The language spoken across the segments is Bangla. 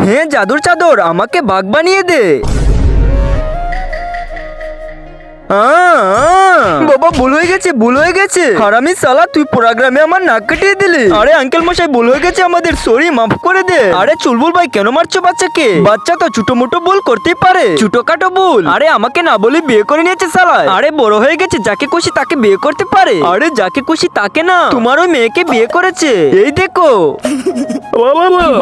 হ্যাঁ জাদুর চাদর, আমাকে বাঘ বানিয়ে দে। বাবা ভুল হয়ে গেছে, ভুল হয়ে গেছে। হারামি সালা, তুই প্রোগ্রামে আমার নাক কাটিয়ে দিলি। আরে আঙ্কেল মশাই, ভুল হয়ে গেছে আমাদের, সরি, মাফ করে দে। আরে চুলবুল ভাই, কেন মারছো বাচ্চাকে? বাচ্চা তো ছোট মোটো ভুল করতেই পারে, ছোটখাটো ভুল। আরে আমাকে না বলে বিয়ে করে নিয়েছে সালা। আরে বড় হয়ে গেছে, যাকে খুশি তাকে বিয়ে করতে পারে। আরে যাকে খুশি তাকে না, তোমার ওই মেয়েকে বিয়ে করেছে, এই দেখো।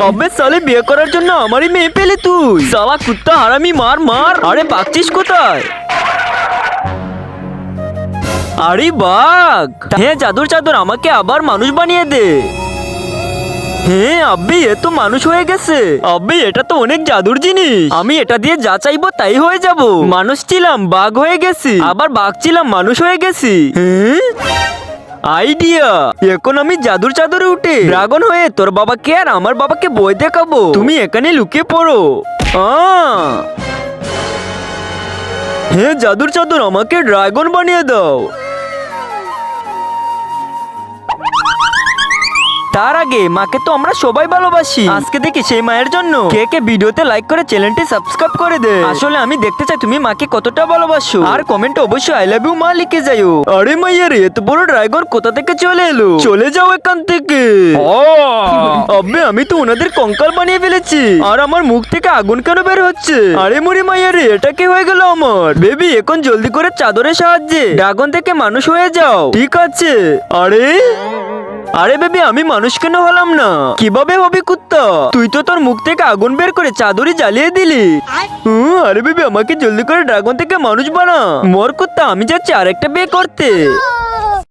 আবে সালে, বিয়ে করার জন্য আমারই মেয়ে পেলে তুই? সালা কুত্তা হারামি, মার মার। আরে বাগছিস কোথায়? আরে বাঘ। হ্যাঁ জাদুর চাদর, আমাকে আবার মানুষ বানিয়ে দে। হ্যাঁ আব্বি, এ তো মানুষ হয়ে গেছে। আব্বি, এটা তো অনেক জাদুর জিনিস, আমি এটা দিয়ে যা চাইবো তাই হয়ে যাব। মানুষ ছিলাম বাঘ হয়ে গেছি, আবার বাঘ ছিলাম মানুষ হয়ে গেছি। হ্যাঁ আইডিয়া, এখন আমি জাদুর চাদরে উঠে ড্রাগন হয়ে তোর বাবাকে আর আমার বাবাকে বই দেখাবো। তুমি এখানে লুকিয়ে পড়ো। হ্যাঁ জাদুর চাদর, আমাকে ড্রাগন বানিয়ে দাও। তার আগে মাকে তো আমরা সবাই ভালোবাসি, আজকে দেখি সেই মায়ের জন্য কে কে ভিডিওতে লাইক করে চ্যানেলটি সাবস্ক্রাইব করে দে। আসলে আমি দেখতে চাই তুমি মাকে কতটা ভালোবাসো, আর কমেন্টে অবশ্যই আই লাভ ইউ মা লিখে যাও। আরে মাইয়া রে, এত বড় ড্রাগন কোথা থেকে চলে এলো? চলে যাও এখান থেকে। আবে, আমি তো ওনাদের কঙ্কাল বানিয়ে ফেলেছি, আর আমার মুখ থেকে আগুন কেন বের হচ্ছে? আরে মুড়ি মাইয়া রে, এটা কি হয়ে গেল আমার? বেবি, এখন জলদি করে চাদরের সাহায্যে ড্রাগন থেকে মানুষ হয়ে যাও, ঠিক আছে? আরে বেবি, আমি মানুষ কেন হলাম না? কিভাবে হবে কুত্তা? তুই তো তোর মুখ থেকে আগুন বের করে চাদরই জ্বালিয়ে দিলি। আরে বেবি, আমাকে জলদি করে ড্রাগন থেকে মানুষ বানা। মোর কুত্তা, আমি যাচ্ছি আরেকটা বিয়ে করতে।